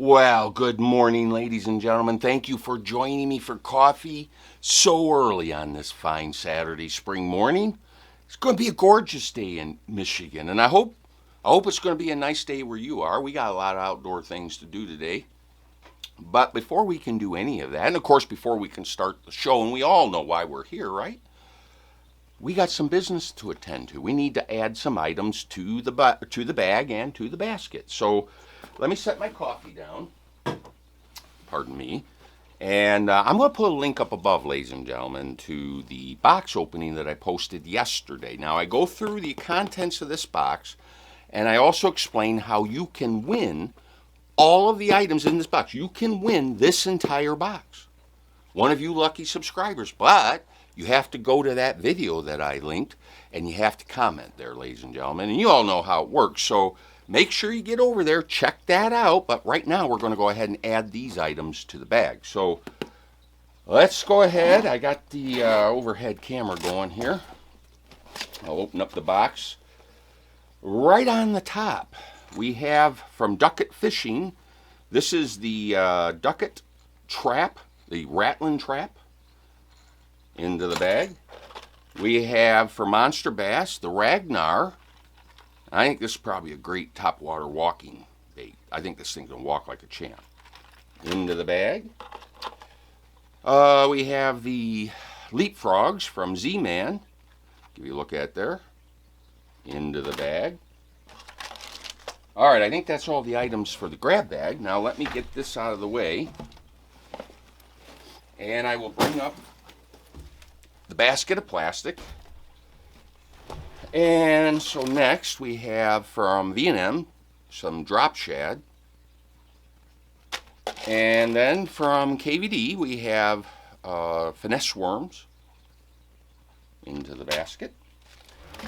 Well, good morning, ladies and gentlemen. Thank you for joining me for coffee so early on this fine Saturday spring morning. It's going to be a gorgeous day in Michigan, and I hope it's going to be a nice day where you are. We got a lot of outdoor things to do today. But before we can do any of that, and of course before we can start the show, and we all know why we're here, right? We got some business to attend to. We need to add some items to the bag and to the basket. So let me set my coffee down. Pardon me. And I'm going to put a link up above, ladies and gentlemen, to the box opening that I posted yesterday. Now, I go through the contents of this box, and I also explain how you can win all of the items in this box. You can win this entire box. One of you lucky subscribers. But you have to go to that video that I linked, and you have to comment there, ladies and gentlemen. And you all know how it works, so make sure you get over there, check that out. But right now, we're going to go ahead and add these items to the bag. So let's go ahead. I got the overhead camera going here. I'll open up the box. Right on the top, we have from Ducket Fishing. This is the Ducket Trap, the Rattling Trap, into the bag. We have for Monster Bass, the Ragnar. I think this is probably a great topwater walking bait. I think this thing's going to walk like a champ. Into the bag. We have the Leapfrogs from Z-Man. Give you a look at there. Into the bag. Alright, I think that's all the items for the grab bag. Now let me get this out of the way. And I will bring up the basket of plastic. And so next we have from V&M some drop shad. And then from KVD we have finesse worms into the basket.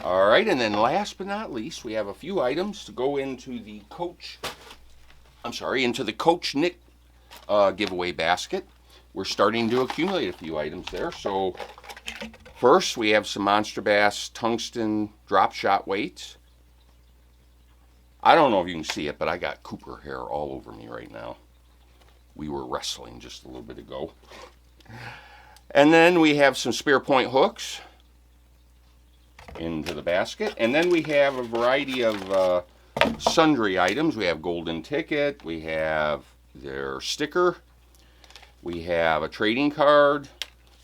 Alright, and then last but not least, we have a few items to go into the Coach Nick giveaway basket. We're starting to accumulate a few items there. So first, we have some Monster Bass tungsten drop shot weights. I don't know if you can see it, but I got Cooper hair all over me right now. We were wrestling just a little bit ago. And then we have some spear point hooks into the basket. And then we have a variety of sundry items. We have Golden Ticket. We have their sticker. We have a trading card.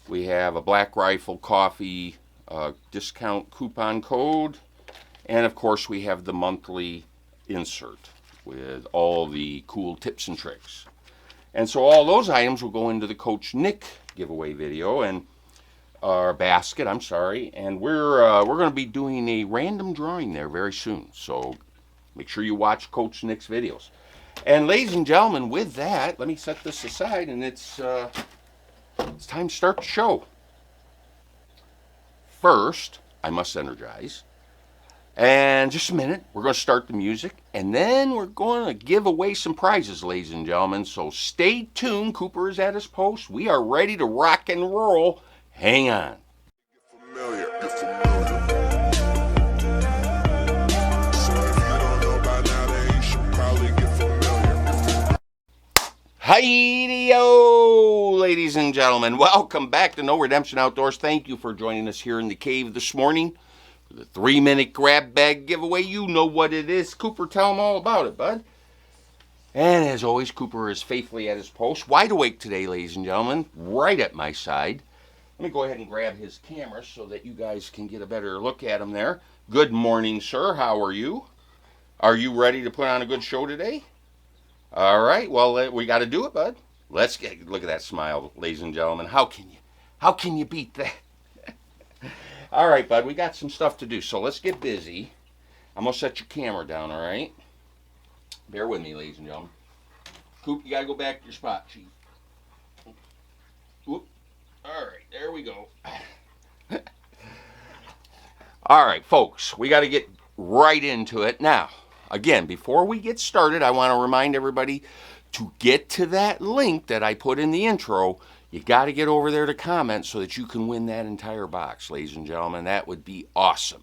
We have a Black Rifle Coffee discount coupon code. And of course we have the monthly insert with all the cool tips and tricks. And so all those items will go into the Coach Nick giveaway video and our basket, I'm sorry. And we're going to be doing a random drawing there very soon. So make sure you watch Coach Nick's videos. And ladies and gentlemen, with that, let me set this aside, and it's time to start the show. First, I must energize. And just a minute, we're going to start the music, and then we're going to give away some prizes, ladies and gentlemen. So stay tuned. Cooper is at his post. We are ready to rock and roll. Hang on. Hi-yo, ladies and gentlemen. Welcome back to No Redemption Outdoors. Thank you for joining us here in the cave this morning for the 3-minute grab bag giveaway. You know what it is. Cooper, tell them all about it, bud. And as always, Cooper is faithfully at his post. Wide awake today, ladies and gentlemen, right at my side. Let me go ahead and grab his camera so that you guys can get a better look at him there. Good morning, sir. How are you? Are you ready to put on a good show today? All right, well, we got to do it, bud. Look at that smile, ladies and gentlemen. How can you beat that? All right, bud, we got some stuff to do, so let's get busy. I'm going to set your camera down, all right? Bear with me, ladies and gentlemen. Coop, you got to go back to your spot, Chief. Whoop. All right, there we go. All right, folks, we got to get right into it now. Again, before we get started, I want to remind everybody to get to that link that I put in the intro. You got to get over there to comment so that you can win that entire box, ladies and gentlemen. That would be awesome.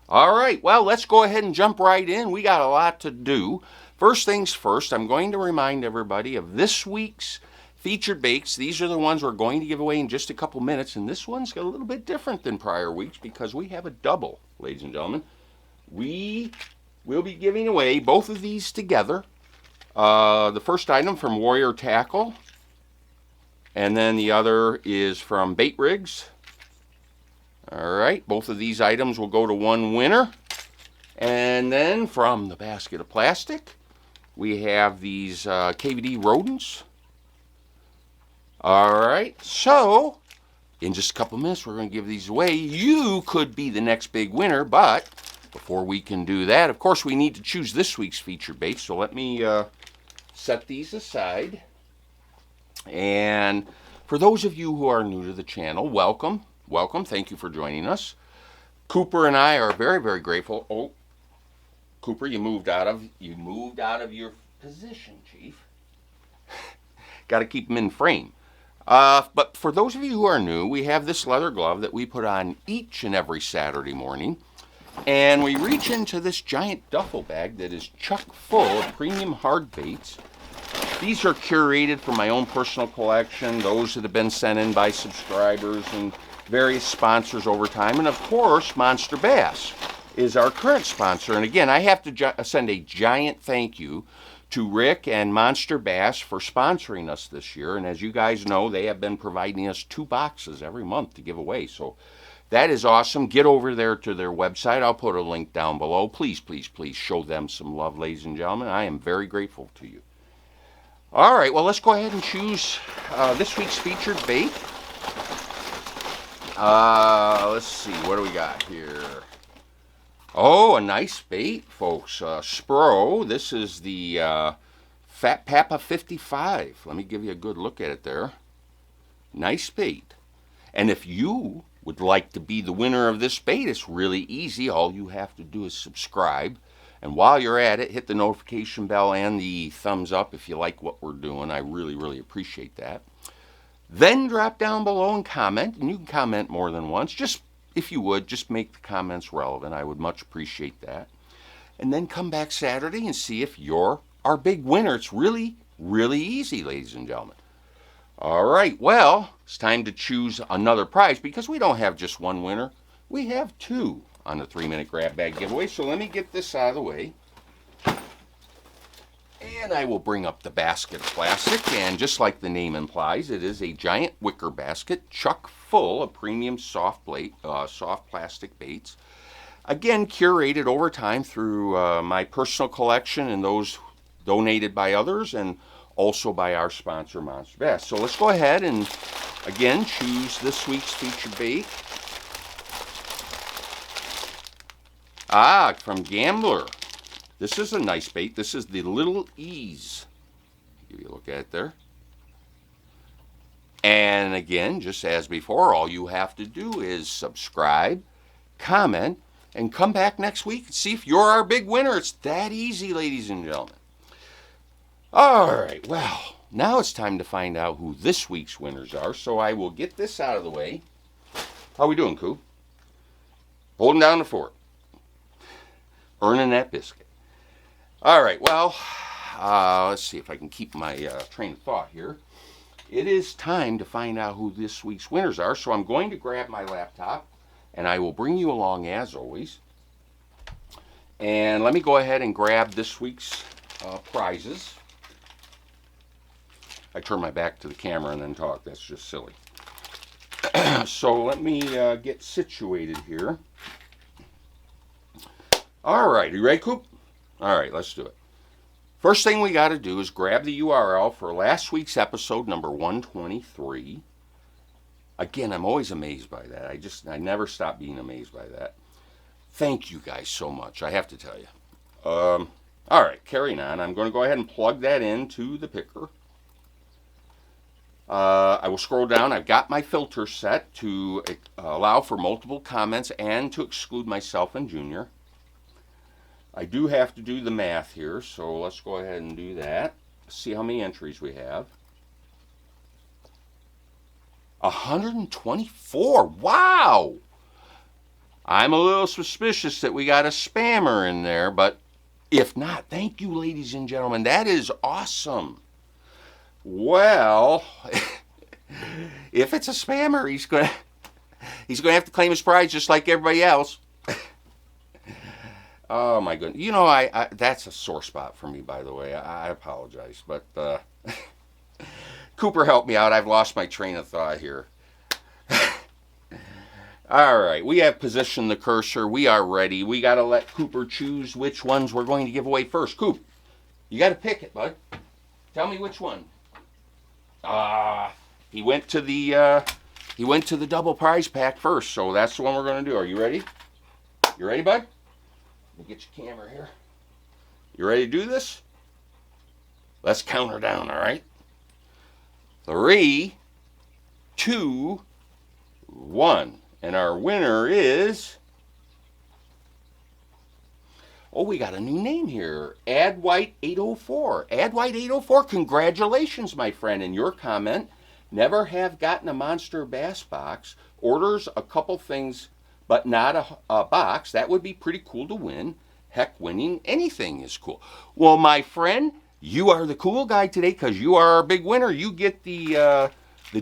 All right, well, let's go ahead and jump right in. We got a lot to do. First things first, I'm going to remind everybody of this week's featured bakes. These are the ones we're going to give away in just a couple minutes, and this one's a little bit different than prior weeks because we have a double, ladies and gentlemen. We will be giving away both of these together. The first item from Warrior Tackle, and then the other is from Bait Rigs. All right, both of these items will go to one winner. And then from the Basket of Plastic, we have these KVD rodents. All right, so in just a couple minutes, we're going to give these away. You could be the next big winner, but before we can do that, of course, we need to choose this week's featured bait. So let me set these aside. And for those of you who are new to the channel, welcome. Welcome. Thank you for joining us. Cooper and I are very, very grateful. Oh, Cooper, you moved out of your position, Chief. Got to keep them in frame. But for those of you who are new, we have this leather glove that we put on each and every Saturday morning. And we reach into this giant duffel bag that is chock full of premium hard baits. These are curated from my own personal collection, those that have been sent in by subscribers and various sponsors over time. And of course, Monster Bass is our current sponsor. And again, I have to send a giant thank you to Rick and Monster Bass for sponsoring us this year. And as you guys know, they have been providing us 2 boxes every month to give away. So that is awesome. Get over there to their website. I'll put a link down below. Please, please, please show them some love, ladies and gentlemen. I am very grateful to you. All right, well, let's go ahead and choose this week's featured bait. Let's see, what do we got here? Oh, a nice bait, folks. Spro. This is the Fat Papa 55. Let me give you a good look at it there. Nice bait. And if you would like to be the winner of this bait, it's really easy. All you have to do is subscribe. And while you're at it, hit the notification bell and the thumbs up if you like what we're doing. I really, really appreciate that. Then drop down below and comment. And you can comment more than once. Just, if you would, just make the comments relevant. I would much appreciate that. And then come back Saturday and see if you're our big winner. It's really, really easy, ladies and gentlemen. All right, well, it's time to choose another prize because we don't have just one winner. We have 2 on the 3-minute grab bag giveaway. So let me get this out of the way. And I will bring up the basket of plastic. And just like the name implies, it is a giant wicker basket chock full of premium soft plastic baits. Again, curated over time through my personal collection and those donated by others and also by our sponsor, Monster Bass. So let's go ahead and, again, choose this week's featured bait. From Gambler. This is a nice bait. This is the Little Ease. Give you a look at it there. And again, just as before, all you have to do is subscribe, comment, and come back next week and see if you're our big winner. It's that easy, ladies and gentlemen. All right, well, now it's time to find out who this week's winners are. So I will get this out of the way. How we doing, Coop? Holding down the fort. Earning that biscuit. All right, well, let's see if I can keep my train of thought here. It is time to find out who this week's winners are. So I'm going to grab my laptop, and I will bring you along as always. And let me go ahead and grab this week's prizes. I turn my back to the camera and then talk. That's just silly. So let me get situated here. All right, you ready, Coop? All right, let's do it. First thing we got to do is grab the URL for last week's episode, number 123. Again, I'm always amazed by that. I never stop being amazed by that. Thank you guys so much, I have to tell you. All right, carrying on. I'm going to go ahead and plug that into the picker. I will scroll down. I've got my filter set to allow for multiple comments and to exclude myself and Junior. I do have to do the math here, so let's go ahead and do that. See how many entries we have. 124. Wow! I'm a little suspicious that we got a spammer in there, but If not, thank you, ladies and gentlemen. That is awesome. Well, if it's a spammer, he's going to have to claim his prize just like everybody else. Oh my goodness. You know, I that's a sore spot for me, by the way. I apologize, but Cooper, help me out. I've lost my train of thought here. All right, we have positioned the cursor. We are ready. We got to let Cooper choose which ones we're going to give away first. Coop, you got to pick it, bud. Tell me which one. He went to the double prize pack first, so that's the one we're going to do. Are you ready? You ready, bud? Let me get your camera here. You ready to do this? Let's count her down, all right? 3, 2, 1. And our winner is... Oh, we got a new name here. AdWhite804. AdWhite804, congratulations, my friend. And your comment, never have gotten a Monster Bass box. Orders a couple things, but not a box. That would be pretty cool to win. Heck, winning anything is cool. Well, my friend, you are the cool guy today because you are our big winner. You get the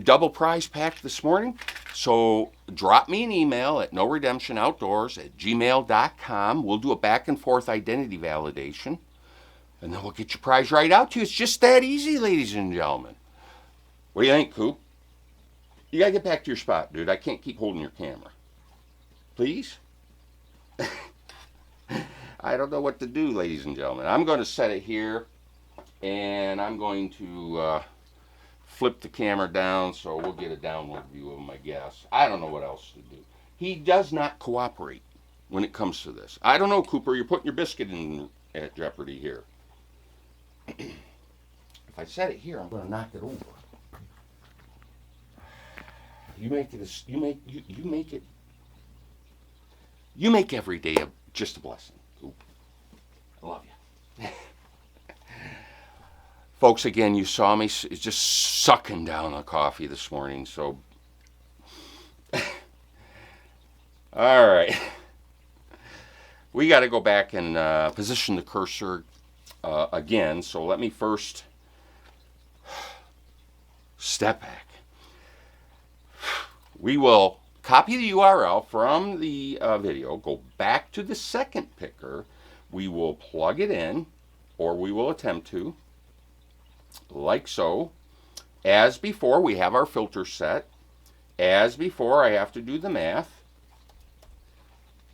double prize pack this morning. So drop me an email at noredemptionoutdoors@gmail.com. We'll do a back and forth identity validation. And then we'll get your prize right out to you. It's just that easy, ladies and gentlemen. What do you think, Coop? You got to get back to your spot, dude. I can't keep holding your camera. Please? I don't know what to do, ladies and gentlemen. I'm going to set it here. And I'm going to... flip the camera down so we'll get a downward view of him, I guess. I don't know what else to do. He does not cooperate when it comes to this. I don't know, Cooper. You're putting your biscuit at jeopardy here. If I set it here, I'm going to knock it over. You make it. You make every day just a blessing, Coop. I love you. Folks, again, you saw me just sucking down the coffee this morning, so... All right. We got to go back and position the cursor again, so let me first step back. We will copy the URL from the video, go back to the second picker, we will plug it in, or we will attempt to, like so. As before, we have our filter set. As before, I have to do the math.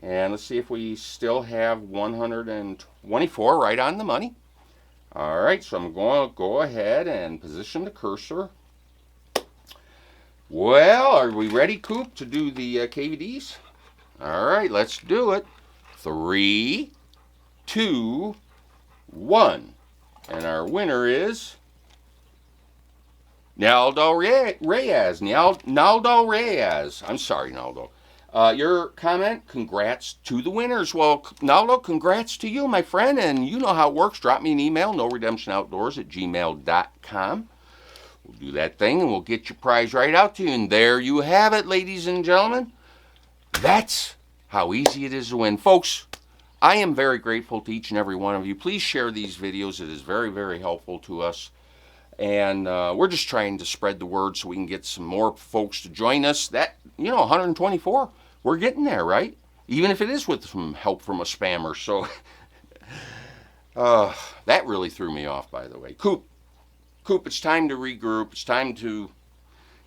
And let's see if we still have 124 right on the money. All right, so I'm going to go ahead and position the cursor. Well, are we ready, Coop, to do the KVDs? All right, let's do it. 3, 2, 1. And our winner is... Naldo Reyes. Naldo Reyes. I'm sorry, Naldo. Your comment, congrats to the winners. Well, Naldo, congrats to you, my friend. And you know how it works. Drop me an email, noredemptionoutdoors@gmail.com. We'll do that thing and we'll get your prize right out to you. And there you have it, ladies and gentlemen. That's how easy it is to win. Folks, I am very grateful to each and every one of you. Please share these videos. It is very, very helpful to us. And we're just trying to spread the word so we can get some more folks to join us. That, 124, we're getting there, right? Even if it is with some help from a spammer. So that really threw me off, by the way. Coop, it's time to regroup. It's time to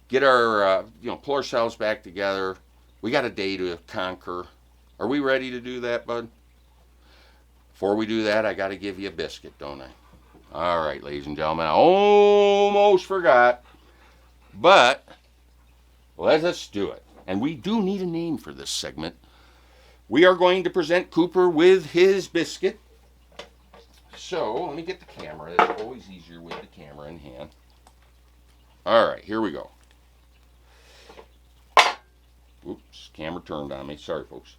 get our, pull ourselves back together. We got a day to conquer. Are we ready to do that, bud? Before we do that, I got to give you a biscuit, don't I? All right, ladies and gentlemen, I almost forgot, but let us do it. And we do need a name for this segment. We are going to present Cooper with his biscuit. So, let me get the camera. It's always easier with the camera in hand. All right, here we go. Oops, camera turned on me. Sorry, folks.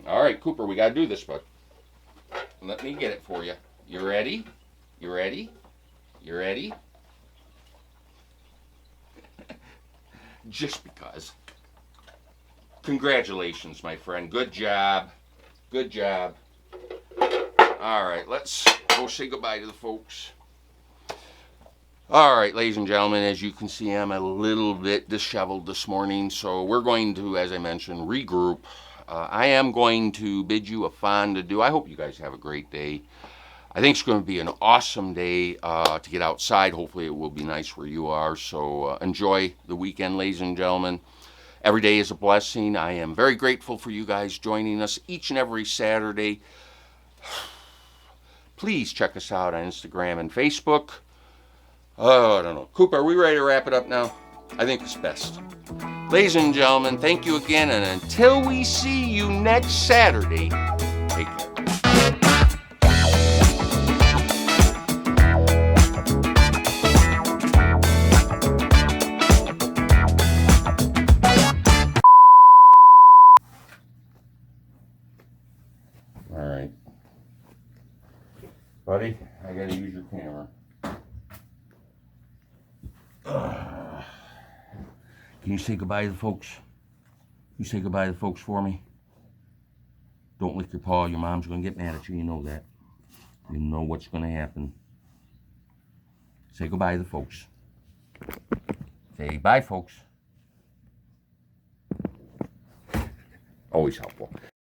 All right, Cooper, we got to do this, bud. Let me get it for you. You ready? You ready? You ready? Just because. Congratulations, my friend. Good job. Good job. All right, let's go say goodbye to the folks. All right, ladies and gentlemen, as you can see, I'm a little bit disheveled this morning, so we're going to, as I mentioned, regroup. I am going to bid you a fond adieu. I hope you guys have a great day. I think it's going to be an awesome day to get outside. Hopefully it will be nice where you are, so enjoy the weekend, ladies and gentlemen. Every day is a blessing. I am very grateful for you guys joining us each and every Saturday. Please check us out on Instagram and Facebook. Oh, I don't know. Coop, are we ready to wrap it up now? I think it's best. Ladies and gentlemen, thank you again, and until we see you next Saturday, take care. All right. Buddy, I gotta use your camera. Can you say goodbye to the folks? You say goodbye to the folks for me? Don't lick your paw. Your mom's going to get mad at you. You know that. You know what's going to happen. Say goodbye to the folks. Say bye, folks. Always helpful.